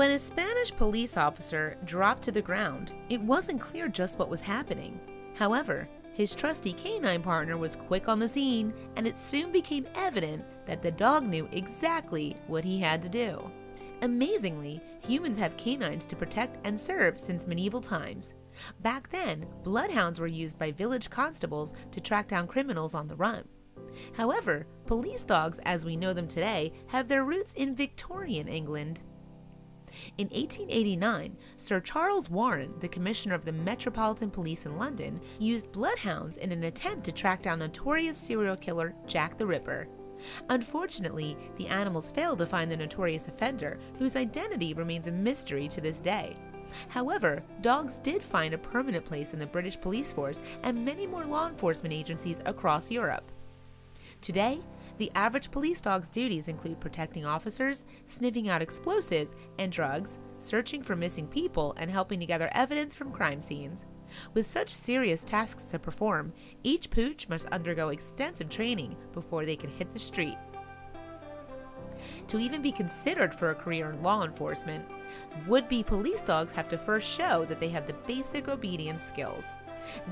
When a Spanish police officer dropped to the ground, it wasn't clear just what was happening. However, his trusty canine partner was quick on the scene, and it soon became evident that the dog knew exactly what he had to do. Amazingly, humans have canines to protect and serve since medieval times. Back then, bloodhounds were used by village constables to track down criminals on the run. However, police dogs as we know them today have their roots in Victorian England. In 1889, Sir Charles Warren, the Commissioner of the Metropolitan Police in London, used bloodhounds in an attempt to track down notorious serial killer Jack the Ripper. Unfortunately, the animals failed to find the notorious offender, whose identity remains a mystery to this day. However, dogs did find a permanent place in the British police force and many more law enforcement agencies across Europe. Today, the average police dog's duties include protecting officers, sniffing out explosives and drugs, searching for missing people, and helping to gather evidence from crime scenes. With such serious tasks to perform, each pooch must undergo extensive training before they can hit the street. To even be considered for a career in law enforcement, would-be police dogs have to first show that they have the basic obedience skills.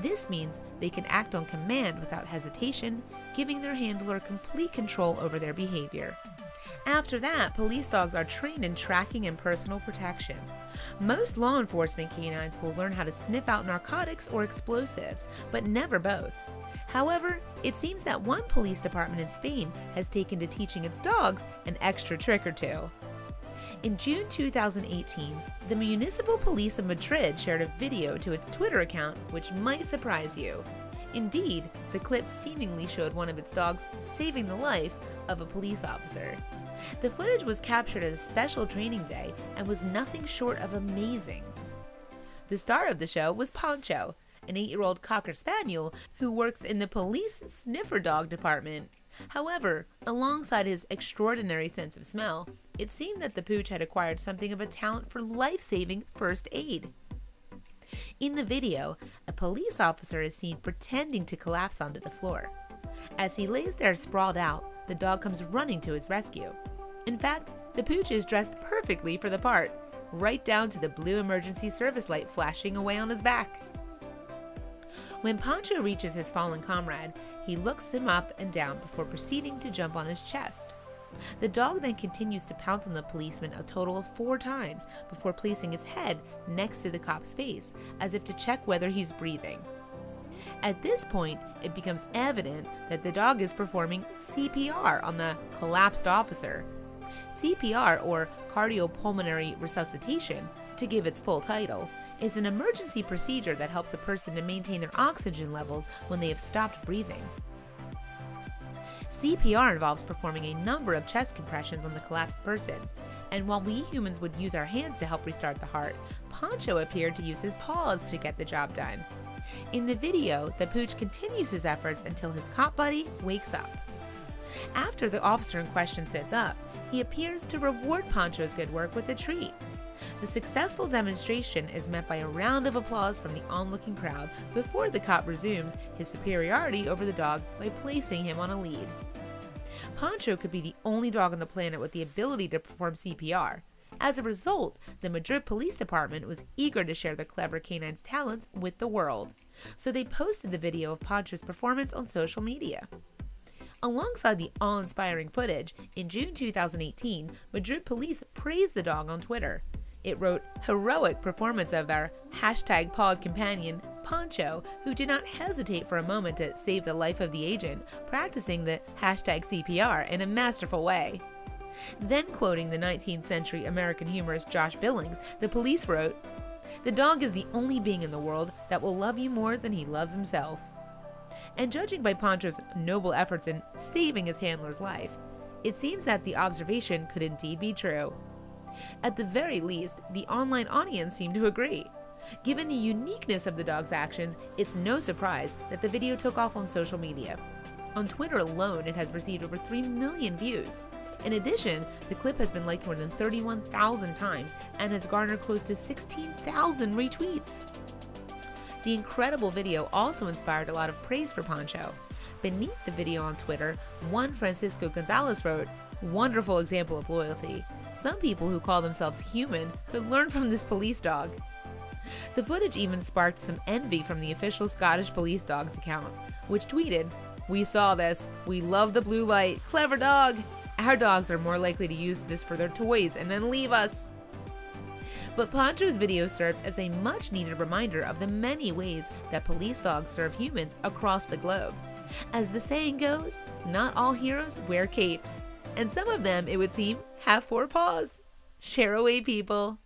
This means they can act on command without hesitation, giving their handler complete control over their behavior. After that, police dogs are trained in tracking and personal protection. Most law enforcement canines will learn how to sniff out narcotics or explosives, but never both. However, it seems that one police department in Spain has taken to teaching its dogs an extra trick or two. In June 2018, the Municipal Police of Madrid shared a video to its Twitter account which might surprise you. Indeed, the clip seemingly showed one of its dogs saving the life of a police officer. The footage was captured at a special training day and was nothing short of amazing. The star of the show was Poncho, an 8-year-old Cocker Spaniel who works in the police sniffer dog department. However, alongside his extraordinary sense of smell, it seemed that the pooch had acquired something of a talent for life-saving first aid. In the video, a police officer is seen pretending to collapse onto the floor. As he lays there sprawled out, the dog comes running to his rescue. In fact, the pooch is dressed perfectly for the part, right down to the blue emergency service light flashing away on his back. When Poncho reaches his fallen comrade, he looks him up and down before proceeding to jump on his chest. The dog then continues to pounce on the policeman a total of 4 times before placing his head next to the cop's face, as if to check whether he's breathing. At this point, it becomes evident that the dog is performing CPR on the collapsed officer. CPR, or cardiopulmonary resuscitation, to give its full title, is an emergency procedure that helps a person to maintain their oxygen levels when they have stopped breathing. CPR involves performing a number of chest compressions on the collapsed person, and while we humans would use our hands to help restart the heart, Poncho appeared to use his paws to get the job done. In the video, the pooch continues his efforts until his cop buddy wakes up. After the officer in question sits up, he appears to reward Poncho's good work with a treat. The successful demonstration is met by a round of applause from the onlooking crowd before the cop resumes his superiority over the dog by placing him on a lead. Poncho could be the only dog on the planet with the ability to perform CPR. As a result, the Madrid Police Department was eager to share the clever canine's talents with the world, so they posted the video of Poncho's performance on social media. Alongside the awe-inspiring footage, in June 2018, Madrid Police praised the dog on Twitter. It wrote, "Heroic performance of our #pod companion, Poncho, who did not hesitate for a moment to save the life of the agent, practicing the #CPR in a masterful way." Then quoting the 19th century American humorist Josh Billings, the police wrote, "The dog is the only being in the world that will love you more than he loves himself." And judging by Poncho's noble efforts in saving his handler's life, it seems that the observation could indeed be true. At the very least, the online audience seemed to agree. Given the uniqueness of the dog's actions, it's no surprise that the video took off on social media. On Twitter alone, it has received over 3 million views. In addition, the clip has been liked more than 31,000 times and has garnered close to 16,000 retweets. The incredible video also inspired a lot of praise for Poncho. Beneath the video on Twitter, one Francisco Gonzalez wrote, "Wonderful example of loyalty. Some people who call themselves human could learn from this police dog. The footage even sparked some envy from the official Scottish police dog's account, which tweeted, "We saw this. We love the blue light. Clever dog. Our dogs are more likely to use this for their toys and then leave us." But Poncho's video serves as a much-needed reminder of the many ways that police dogs serve humans across the globe. As the saying goes, not all heroes wear capes, and some of them, it would seem, have 4 paws. Share away, people.